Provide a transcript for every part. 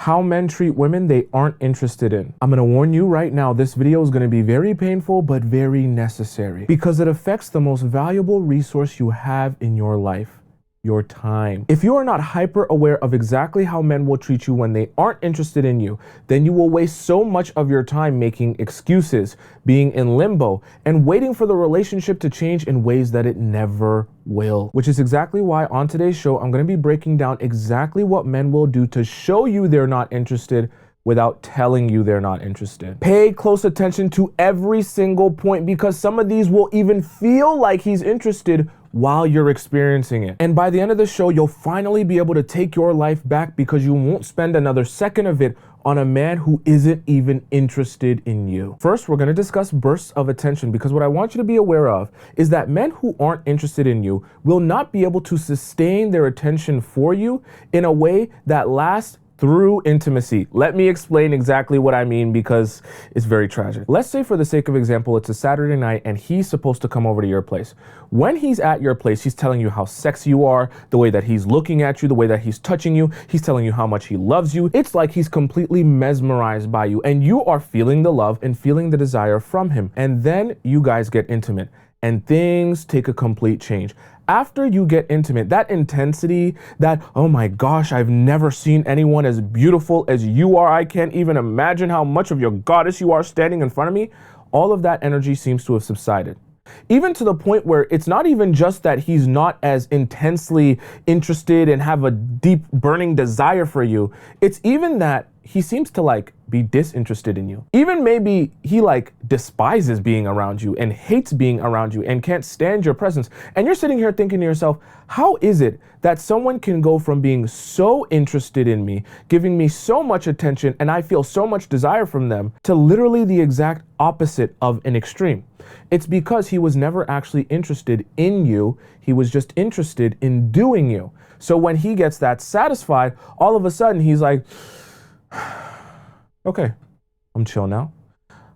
How men treat women they aren't interested in. I'm gonna warn you right now, this video is gonna be very painful, but very necessary because it affects the most valuable resource you have in your life. Your time. If you are not hyper aware of exactly how men will treat you when they aren't interested in you, then you will waste so much of your time making excuses, being in limbo, and waiting for the relationship to change in ways that it never will. Which is exactly why on today's show, I'm going to be breaking down exactly what men will do to show you they're not interested without telling you they're not interested. Pay close attention to every single point because some of these will even feel like he's interested while you're experiencing it. And by the end of the show, you'll finally be able to take your life back because you won't spend another second of it on a man who isn't even interested in you. First, we're gonna discuss bursts of attention because what I want you to be aware of is that men who aren't interested in you will not be able to sustain their attention for you in a way that lasts through intimacy. Let me explain exactly what I mean because it's very tragic. Let's say for the sake of example, it's a Saturday night and he's supposed to come over to your place. When he's at your place, he's telling you how sexy you are, the way that he's looking at you, the way that he's touching you, he's telling you how much he loves you. It's like he's completely mesmerized by you and you are feeling the love and feeling the desire from him. And then you guys get intimate and things take a complete change. After you get intimate, that intensity, that, oh my gosh, I've never seen anyone as beautiful as you are. I can't even imagine how much of your goddess you are standing in front of me. All of that energy seems to have subsided. Even to the point where it's not even just that he's not as intensely interested and have a deep burning desire for you. It's even that he seems to be disinterested in you. Even maybe he despises being around you and hates being around you and can't stand your presence. And you're sitting here thinking to yourself, how is it that someone can go from being so interested in me, giving me so much attention, and I feel so much desire from them, to literally the exact opposite of an extreme? It's because he was never actually interested in you. He was just interested in doing you. So when he gets that satisfied, all of a sudden he's like, okay, I'm chill now.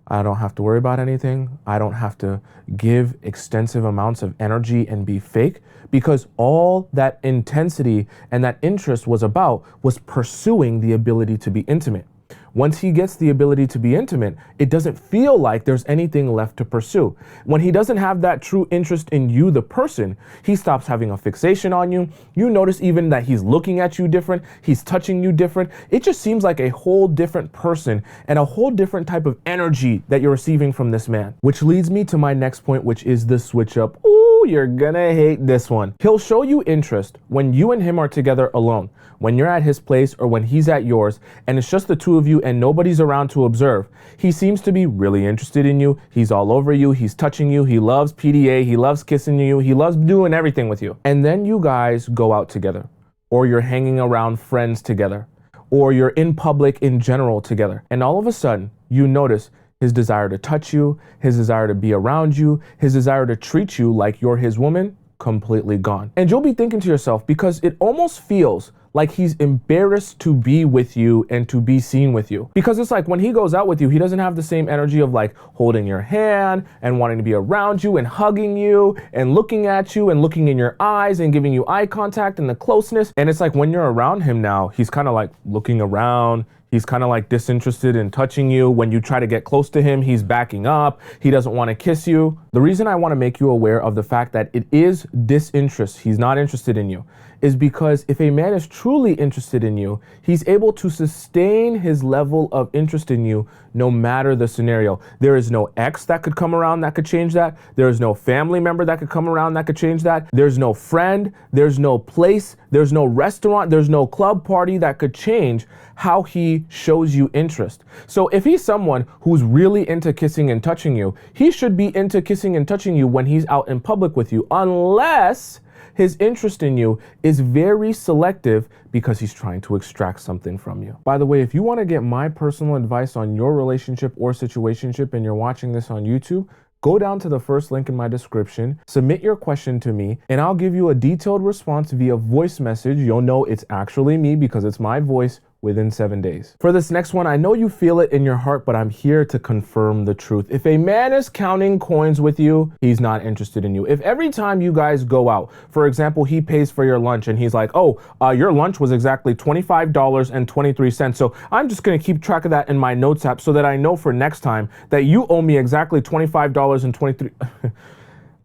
I don't have to worry about anything. I don't have to give extensive amounts of energy and be fake because all that intensity and that interest was about was pursuing the ability to be intimate. Once he gets the ability to be intimate, it doesn't feel like there's anything left to pursue. When he doesn't have that true interest in you, the person, he stops having a fixation on you. You notice even that he's looking at you different. He's touching you different. It just seems like a whole different person and a whole different type of energy that you're receiving from this man. Which leads me to my next point, which is the switch up. Ooh, you're gonna hate this one. He'll show you interest when you and him are together alone, when you're at his place or when he's at yours, and it's just the two of you and nobody's around to observe. He seems to be really interested in you. He's all over you. He's touching you. He loves PDA. He loves kissing you. He loves doing everything with you. And then you guys go out together, or you're hanging around friends together, or you're in public in general together. And all of a sudden you notice his desire to touch you, his desire to be around you, his desire to treat you like you're his woman, completely gone. And you'll be thinking to yourself, because it almost feels like he's embarrassed to be with you and to be seen with you. Because it's like when he goes out with you, he doesn't have the same energy of holding your hand and wanting to be around you and hugging you and looking at you and looking in your eyes and giving you eye contact and the closeness. And it's like when you're around him now, he's kind of looking around. He's kind of disinterested in touching you. When you try to get close to him, he's backing up. He doesn't want to kiss you. The reason I want to make you aware of the fact that it is disinterest, he's not interested in you, is because if a man is truly interested in you, he's able to sustain his level of interest in you no matter the scenario. There is no ex that could come around that could change that. There is no family member that could come around that could change that. There's no friend, there's no place, there's no restaurant, there's no club party that could change how he shows you interest. So if he's someone who's really into kissing and touching you, he should be into kissing and touching you when he's out in public with you, unless his interest in you is very selective because he's trying to extract something from you. By the way, if you want to get my personal advice on your relationship or situationship and you're watching this on YouTube, go down to the first link in my description, submit your question to me, and I'll give you a detailed response via voice message. You'll know it's actually me because it's my voice within 7 days. For this next one, I know you feel it in your heart, but I'm here to confirm the truth. If a man is counting coins with you, he's not interested in you. If every time you guys go out, for example, he pays for your lunch and he's like, oh, your lunch was exactly $25.23. So I'm just going to keep track of that in my notes app so that I know for next time that you owe me exactly $25.23.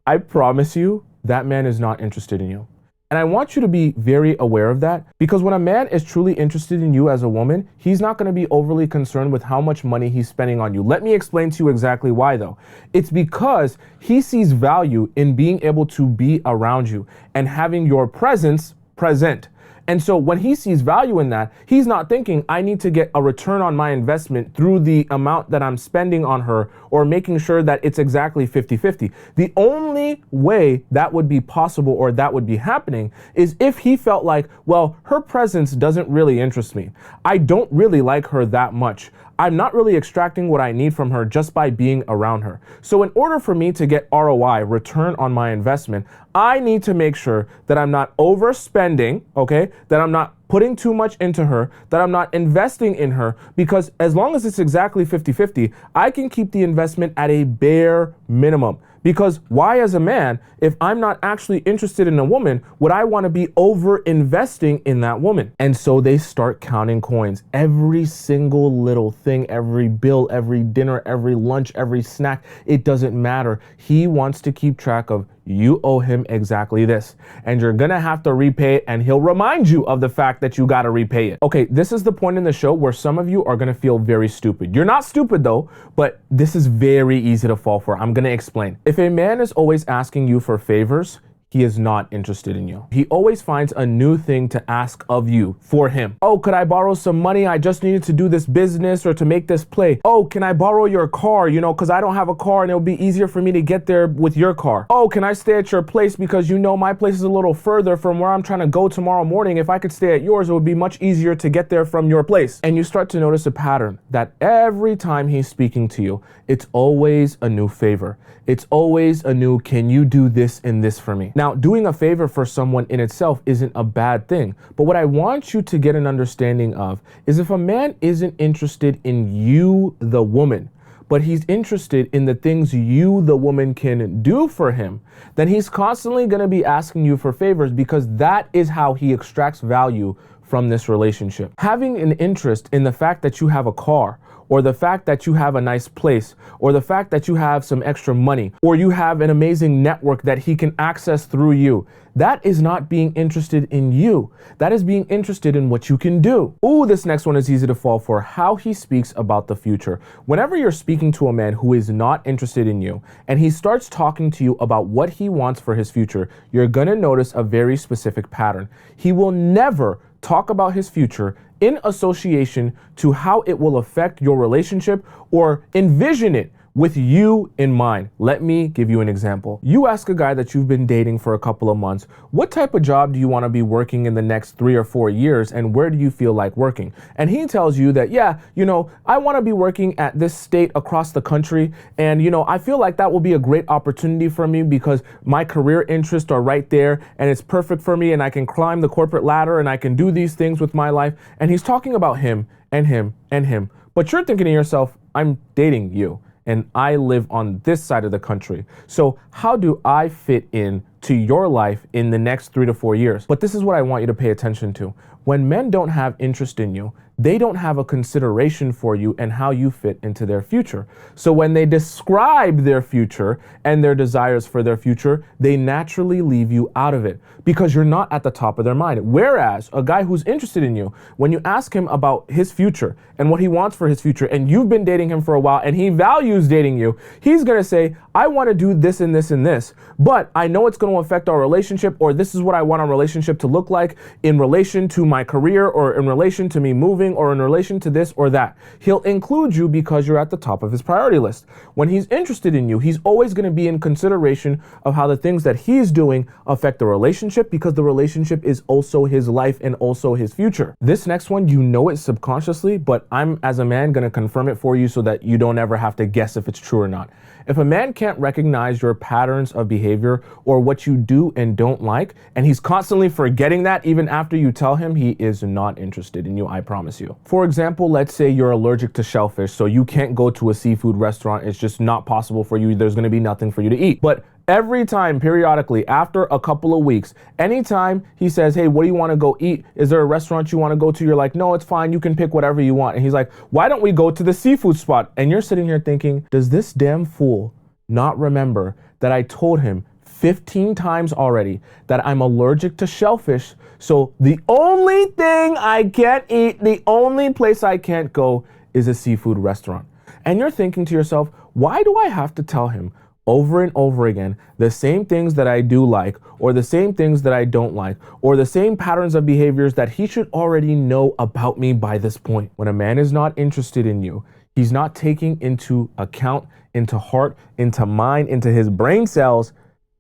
I promise you that man is not interested in you. And I want you to be very aware of that, because when a man is truly interested in you as a woman, he's not going to be overly concerned with how much money he's spending on you. Let me explain to you exactly why though. It's because he sees value in being able to be around you and having your presence present. And so when he sees value in that, he's not thinking, I need to get a return on my investment through the amount that I'm spending on her, or making sure that it's exactly 50-50. The only way that would be possible or that would be happening is if he felt like, well, her presence doesn't really interest me. I don't really like her that much. I'm not really extracting what I need from her just by being around her. So in order for me to get ROI, return on my investment, I need to make sure that I'm not overspending, okay? That I'm not putting too much into her, that I'm not investing in her, because as long as it's exactly 50-50, I can keep the investment at a bare minimum. Because why, as a man, if I'm not actually interested in a woman, would I want to be over investing in that woman? And so they start counting coins. Every single little thing, every bill, every dinner, every lunch, every snack, it doesn't matter. He wants to keep track of, you owe him exactly this, and you're gonna have to repay it, and he'll remind you of the fact that you gotta repay it. Okay, this is the point in the show where some of you are gonna feel very stupid. You're not stupid though, but this is very easy to fall for. I'm gonna explain. If a man is always asking you for favors, he is not interested in you. He always finds a new thing to ask of you for him. Oh, could I borrow some money? I just needed to do this business or to make this play. Oh, can I borrow your car? You know, because I don't have a car and it'll be easier for me to get there with your car. Oh, can I stay at your place because you know my place is a little further from where I'm trying to go tomorrow morning. If I could stay at yours, it would be much easier to get there from your place. And you start to notice a pattern that every time he's speaking to you, it's always a new favor. It's always a new, can you do this and this for me? Now, doing a favor for someone in itself isn't a bad thing, but what I want you to get an understanding of is if a man isn't interested in you, the woman, but he's interested in the things you, the woman, can do for him, then he's constantly going to be asking you for favors, because that is how he extracts value from this relationship. Having an interest in the fact that you have a car, or the fact that you have a nice place, or the fact that you have some extra money, or you have an amazing network that he can access through you, that is not being interested in you. That is being interested in what you can do. Ooh, this next one is easy to fall for. How he speaks about the future. Whenever you're speaking to a man who is not interested in you, and he starts talking to you about what he wants for his future, you're gonna notice a very specific pattern. He will never talk about his future in association to how it will affect your relationship or envision it with you in mind. Let me give you an example. You ask a guy that you've been dating for a couple of months, what type of job do you want to be working in the next 3 or 4 years, and where do you feel like working? And he tells you that, yeah, you know, I want to be working at this state across the country, and you know, I feel like that will be a great opportunity for me because my career interests are right there, and it's perfect for me, and I can climb the corporate ladder, and I can do these things with my life. And he's talking about him and him and him, but you're thinking to yourself, I'm dating you, and I live on this side of the country. So how do I fit in to your life in the next 3 to 4 years? But this is what I want you to pay attention to. When men don't have interest in you, they don't have a consideration for you and how you fit into their future. So when they describe their future and their desires for their future, they naturally leave you out of it because you're not at the top of their mind. Whereas a guy who's interested in you, when you ask him about his future and what he wants for his future, and you've been dating him for a while and he values dating you, he's gonna say, I wanna do this and this and this, but I know it's gonna affect our relationship, or this is what I want our relationship to look like in relation to my career, or in relation to me moving, or in relation to this or that. He'll include you because you're at the top of his priority list. When he's interested in you, he's always going to be in consideration of how the things that he's doing affect the relationship, because the relationship is also his life and also his future. This next one, you know it subconsciously, but I'm, as a man, going to confirm it for you so that you don't ever have to guess if it's true or not. If a man can't recognize your patterns of behavior or what what you do and don't like, and he's constantly forgetting that even after you tell him, he is not interested in you, I promise you. For example, let's say you're allergic to shellfish, so you can't go to a seafood restaurant. It's just not possible for you. There's gonna be nothing for you to eat. But every time, periodically, after a couple of weeks, anytime he says, hey, what do you want to go eat? Is there a restaurant you want to go to? You're like, no, it's fine. You can pick whatever you want. And he's like, why don't we go to the seafood spot? And you're sitting here thinking, does this damn fool not remember that I told him 15 times already that I'm allergic to shellfish? So the only thing I can't eat, the only place I can't go is a seafood restaurant. And you're thinking to yourself, why do I have to tell him over and over again the same things that I do like, or the same things that I don't like, or the same patterns of behaviors that he should already know about me by this point? When a man is not interested in you, he's not taking into account, into heart, into mind, into his brain cells,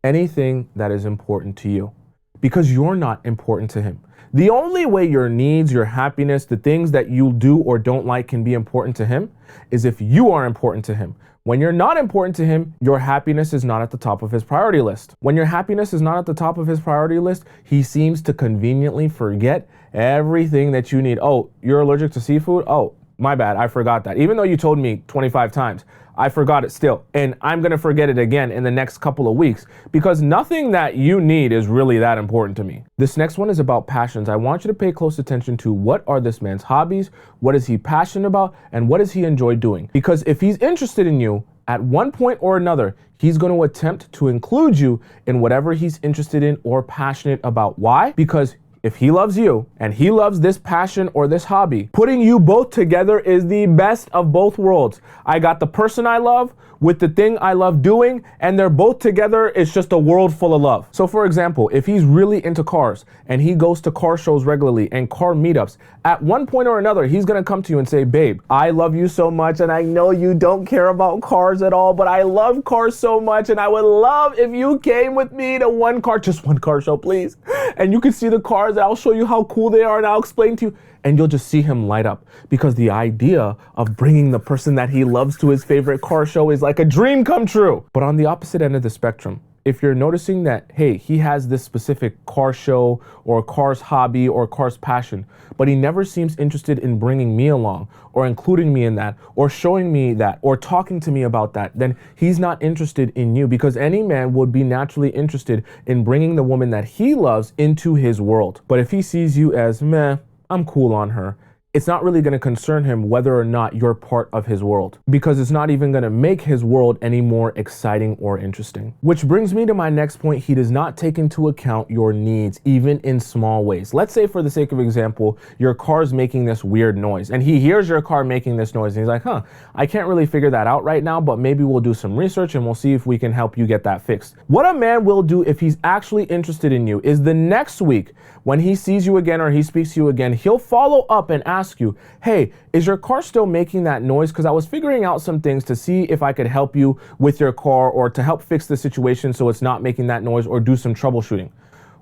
anything that is important to you, because you're not important to him. The only way your needs, your happiness, the things that you do or don't like can be important to him is if you are important to him. When you're not important to him, your happiness is not at the top of his priority list. When your happiness is not at the top of his priority list, he seems to conveniently forget everything that you need. Oh, you're allergic to seafood? Oh, my bad, I forgot that. Even though you told me 25 times, I forgot it still. And I'm gonna forget it again in the next couple of weeks because nothing that you need is really that important to me. This next one is about passions. I want you to pay close attention to what are this man's hobbies, what is he passionate about, and what does he enjoy doing? Because if he's interested in you, at one point or another, he's going to attempt to include you in whatever he's interested in or passionate about. Why? Because if he loves you and he loves this passion or this hobby, putting you both together is the best of both worlds. I got the person I love with the thing I love doing, and they're both together. It's just a world full of love. So for example, if he's really into cars and he goes to car shows regularly and car meetups, at one point or another, he's gonna come to you and say, babe, I love you so much and I know you don't care about cars at all, but I love cars so much and I would love if you came with me to just one car show, please. And you can see the cars and I'll show you how cool they are and I'll explain to you. And you'll just see him light up because the idea of bringing the person that he loves to his favorite car show is like a dream come true. But on the opposite end of the spectrum, if you're noticing that, hey, he has this specific car show or car's hobby or car's passion, but he never seems interested in bringing me along or including me in that or showing me that or talking to me about that, then he's not interested in you, because any man would be naturally interested in bringing the woman that he loves into his world. But if he sees you as, meh, I'm cool on her, it's not really going to concern him whether or not you're part of his world, because it's not even going to make his world any more exciting or interesting. Which brings me to my next point. He does not take into account your needs, even in small ways. Let's say, for the sake of example, your car's making this weird noise and he hears your car making this noise and he's like, I can't really figure that out right now, but maybe we'll do some research and we'll see if we can help you get that fixed. What a man will do if he's actually interested in you is the next week when he sees you again or he speaks to you again, he'll follow up and ask you, hey, is your car still making that noise? Because I was figuring out some things to see if I could help you with your car or to help fix the situation so it's not making that noise, or do some troubleshooting.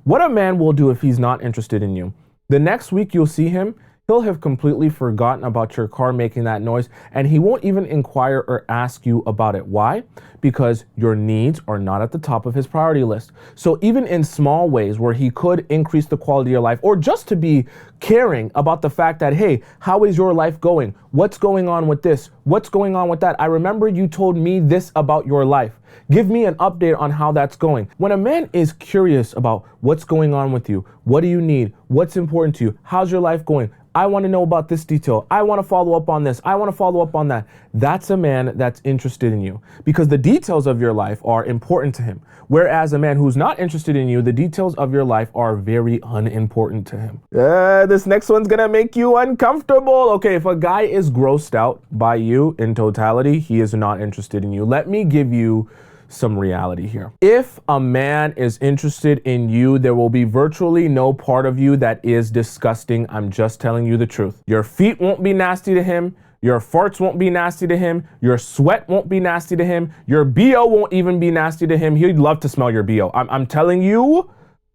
What a man will do if he's not interested in you, the next week you'll see him, he'll have completely forgotten about your car making that noise, and he won't even inquire or ask you about it. Why? Because your needs are not at the top of his priority list. So even in small ways where he could increase the quality of your life, or just to be caring about the fact that, hey, how is your life going? What's going on with this? What's going on with that? I remember you told me this about your life. Give me an update on how that's going. When a man is curious about what's going on with you, what do you need? What's important to you? How's your life going? I want to know about this detail. I want to follow up on this. I want to follow up on that. That's a man that's interested in you, because the details of your life are important to him. Whereas a man who's not interested in you, the details of your life are very unimportant to him. This next one's going to make you uncomfortable. Okay, if a guy is grossed out by you in totality, he is not interested in you. Let me give you some reality here. If a man is interested in you, there will be virtually no part of you that is disgusting. I'm just telling you the truth. Your feet won't be nasty to him. Your farts won't be nasty to him. Your sweat won't be nasty to him. Your BO won't even be nasty to him. He'd love to smell your BO. I'm telling you,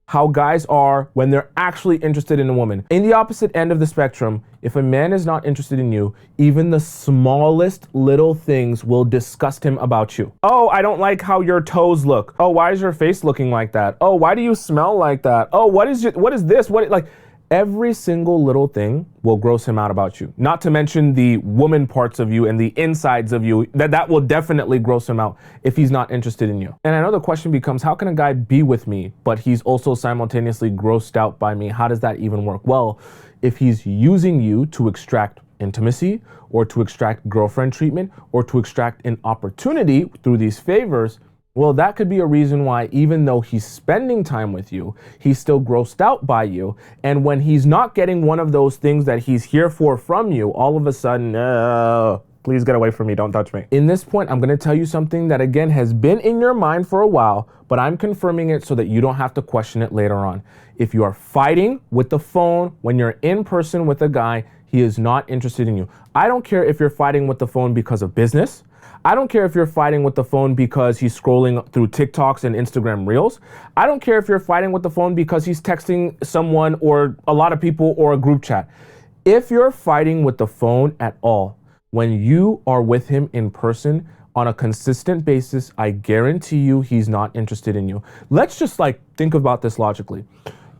how guys are when they're actually interested in a woman. In the opposite end of the spectrum, if a man is not interested in you, even the smallest little things will disgust him about you. Oh, I don't like how your toes look. Oh, why is your face looking like that? Oh, why do you smell like that? Oh, what is this? Like every single little thing will gross him out about you. Not to mention the woman parts of you and the insides of you, that will definitely gross him out if he's not interested in you. And I know the question becomes, how can a guy be with me, but he's also simultaneously grossed out by me? How does that even work? Well, if he's using you to extract intimacy or to extract girlfriend treatment or to extract an opportunity through these favors, well, that could be a reason why, even though he's spending time with you, he's still grossed out by you. And when he's not getting one of those things that he's here for from you, all of a sudden, please get away from me, don't touch me. In this point, I'm gonna tell you something that again has been in your mind for a while, but I'm confirming it so that you don't have to question it later on. If you are fighting with the phone when you're in person with a guy, he is not interested in you. I don't care if you're fighting with the phone because of business. I don't care if you're fighting with the phone because he's scrolling through TikToks and Instagram Reels. I don't care if you're fighting with the phone because he's texting someone or a lot of people or a group chat. If you're fighting with the phone at all, when you are with him in person on a consistent basis, I guarantee you he's not interested in you. Let's just think about this logically.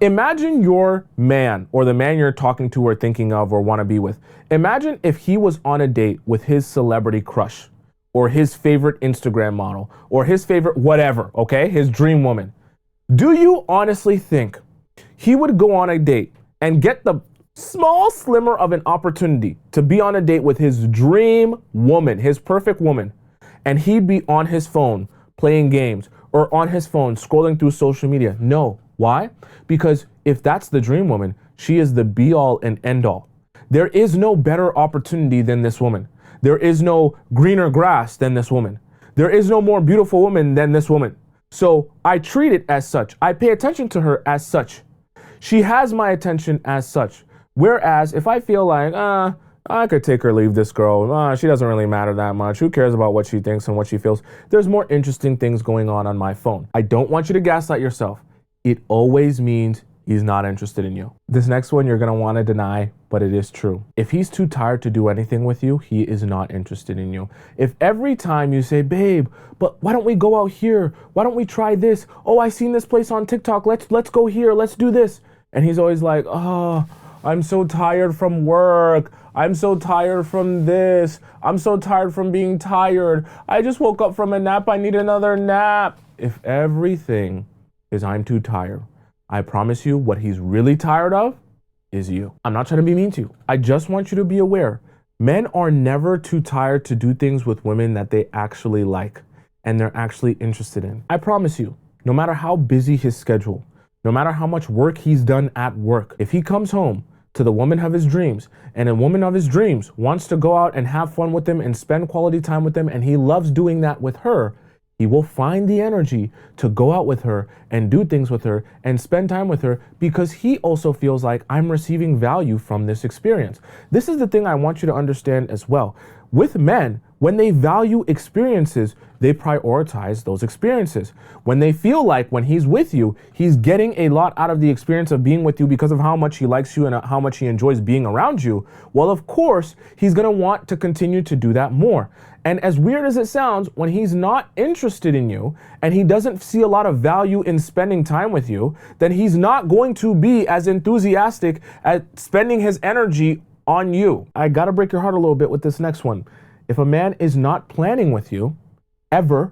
Imagine your man or the man you're talking to or thinking of or want to be with. Imagine if he was on a date with his celebrity crush, or his favorite Instagram model, or his favorite whatever, okay? His dream woman. Do you honestly think he would go on a date and get the small slimmer of an opportunity to be on a date with his dream woman, his perfect woman, and he'd be on his phone playing games or on his phone scrolling through social media? No. Why? Because if that's the dream woman, she is the be all and end all. There is no better opportunity than this woman. There is no greener grass than this woman. There is no more beautiful woman than this woman. So I treat it as such. I pay attention to her as such. She has my attention as such. Whereas if I feel like, I could take or leave this girl. She doesn't really matter that much. Who cares about what she thinks and what she feels? There's more interesting things going on my phone. I don't want you to gaslight yourself. It always means he's not interested in you. This next one you're gonna wanna deny, but it is true. If he's too tired to do anything with you, he is not interested in you. If every time you say, babe, but why don't we go out here? Why don't we try this? Oh, I seen this place on TikTok. Let's go here. Let's do this. And he's always like, oh, I'm so tired from work. I'm so tired from this. I'm so tired from being tired. I just woke up from a nap. I need another nap. If everything is I'm too tired, I promise you what he's really tired of is you. I'm not trying to be mean to you. I just want you to be aware. Men are never too tired to do things with women that they actually like and they're actually interested in. I promise you, no matter how busy his schedule, no matter how much work he's done at work, if he comes home to the woman of his dreams and a woman of his dreams wants to go out and have fun with him and spend quality time with him and he loves doing that with her, he will find the energy to go out with her and do things with her and spend time with her because he also feels like I'm receiving value from this experience. This is the thing I want you to understand as well. With men, when they value experiences, they prioritize those experiences. When they feel like when he's with you, he's getting a lot out of the experience of being with you because of how much he likes you and how much he enjoys being around you, well, of course, he's gonna want to continue to do that more. And as weird as it sounds, when he's not interested in you and he doesn't see a lot of value in spending time with you, then he's not going to be as enthusiastic at spending his energy on you. I gotta break your heart a little bit with this next one. If a man is not planning with you, ever,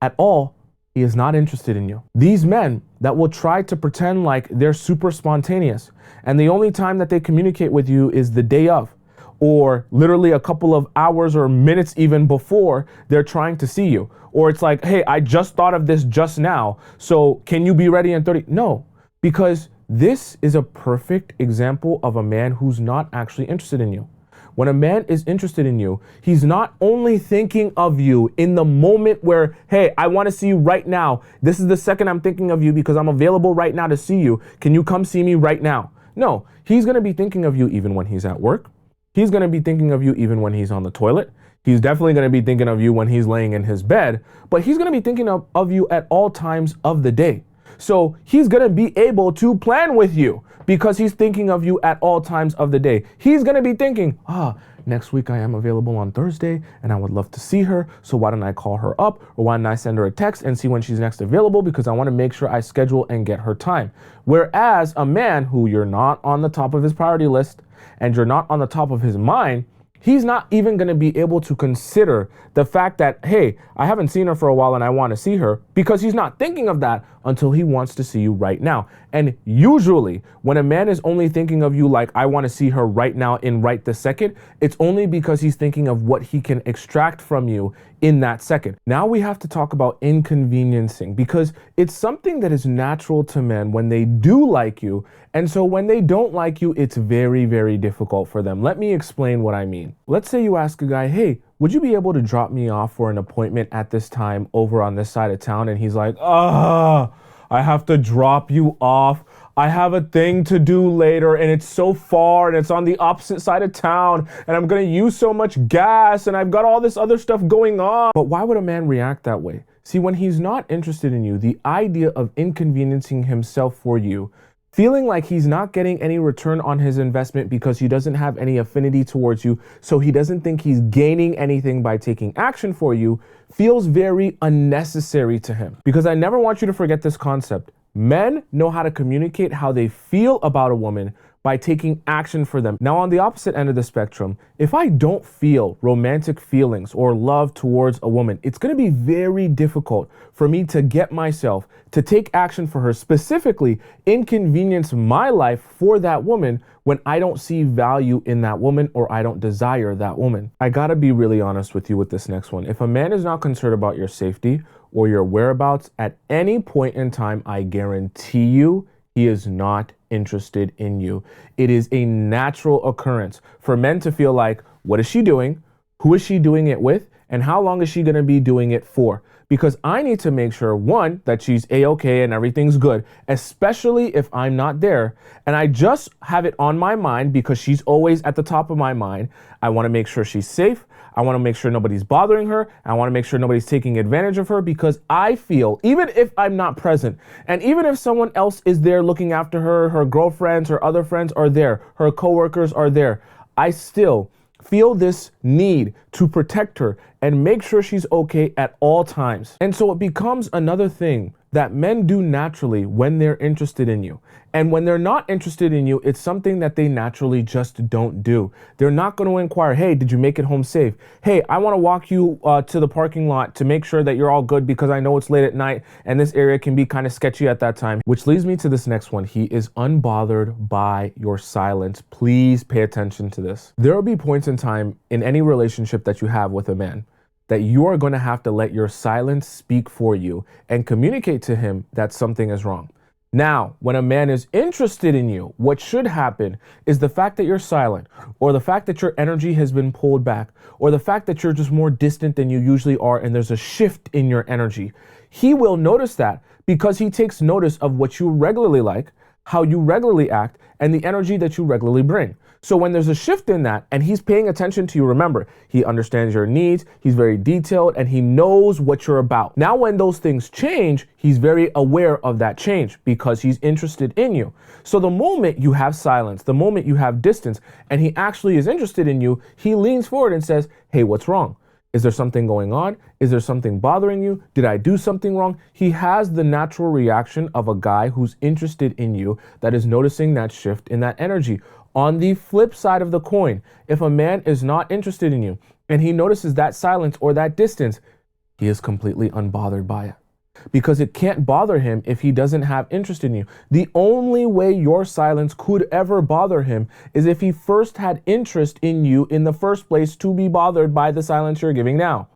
at all, he is not interested in you. These men that will try to pretend like they're super spontaneous and the only time that they communicate with you is the day of, or literally a couple of hours or minutes even before they're trying to see you. Or it's like, hey, I just thought of this just now, so can you be ready in 30? No, because this is a perfect example of a man who's not actually interested in you. When a man is interested in you, he's not only thinking of you in the moment where, hey, I want to see you right now. This is the second I'm thinking of you because I'm available right now to see you. Can you come see me right now? No, he's going to be thinking of you even when he's at work. He's going to be thinking of you even when he's on the toilet. He's definitely going to be thinking of you when he's laying in his bed, but he's going to be thinking of you at all times of the day. So he's going to be able to plan with you because he's thinking of you at all times of the day. He's going to be thinking, next week I am available on Thursday and I would love to see her. So why don't I call her up, or why don't I send her a text and see when she's next available, because I want to make sure I schedule and get her time. Whereas a man who you're not on the top of his priority list and you're not on the top of his mind, he's not even going to be able to consider the fact that, hey, I haven't seen her for a while and I want to see her, because he's not thinking of that until he wants to see you right now. And usually when a man is only thinking of you like, I want to see her right now in right this second, it's only because he's thinking of what he can extract from you in that second. Now we have to talk about inconveniencing, because it's something that is natural to men when they do like you. And so when they don't like you, it's very, very difficult for them. Let me explain what I mean. Let's say you ask a guy, hey, would you be able to drop me off for an appointment at this time over on this side of town? And he's like, I have to drop you off. I have a thing to do later and it's so far and it's on the opposite side of town and I'm going to use so much gas and I've got all this other stuff going on. But why would a man react that way? See, when he's not interested in you, the idea of inconveniencing himself for you, feeling like he's not getting any return on his investment because he doesn't have any affinity towards you, so he doesn't think he's gaining anything by taking action for you, feels very unnecessary to him. Because I never want you to forget this concept. Men know how to communicate how they feel about a woman by taking action for them. Now, on the opposite end of the spectrum, if I don't feel romantic feelings or love towards a woman, it's going to be very difficult for me to get myself to take action for her, specifically inconvenience my life for that woman when I don't see value in that woman or I don't desire that woman. I gotta be really honest with you with this next one. If a man is not concerned about your safety or your whereabouts at any point in time, I guarantee you he is not interested in you. It is a natural occurrence for men to feel like, what is she doing? Who is she doing it with? And how long is she going to be doing it for? Because I need to make sure, one, that she's A-okay and everything's good, especially if I'm not there. And I just have it on my mind because she's always at the top of my mind. I want to make sure she's safe. I want to make sure nobody's bothering her. I want to make sure nobody's taking advantage of her, because I feel, even if I'm not present, and even if someone else is there looking after her, her girlfriends, her other friends are there, her coworkers are there, I still feel this need to protect her and make sure she's okay at all times. And so it becomes another thing that men do naturally when they're interested in you. And when they're not interested in you, it's something that they naturally just don't do. They're not going to inquire, hey, did you make it home safe? Hey, I want to walk you to the parking lot to make sure that you're all good because I know it's late at night and this area can be kind of sketchy at that time. Which leads me to this next one. He is unbothered by your silence. Please pay attention to this. There will be points in time in any relationship that you have with a man that you are going to have to let your silence speak for you and communicate to him that something is wrong. Now, when a man is interested in you, what should happen is the fact that you're silent, or the fact that your energy has been pulled back, or the fact that you're just more distant than you usually are and there's a shift in your energy. He will notice that because he takes notice of what you regularly like, how you regularly act, and the energy that you regularly bring. So when there's a shift in that and he's paying attention to you, remember, he understands your needs, he's very detailed, and he knows what you're about. Now, when those things change, he's very aware of that change because he's interested in you. So the moment you have silence, the moment you have distance, and he actually is interested in you, he leans forward and says, hey, what's wrong? Is there something going on? Is there something bothering you? Did I do something wrong? He has the natural reaction of a guy who's interested in you that is noticing that shift in that energy. On the flip side of the coin, if a man is not interested in you and he notices that silence or that distance, he is completely unbothered by it. Because it can't bother him if he doesn't have interest in you. The only way your silence could ever bother him is if he first had interest in you in the first place to be bothered by the silence you're giving now.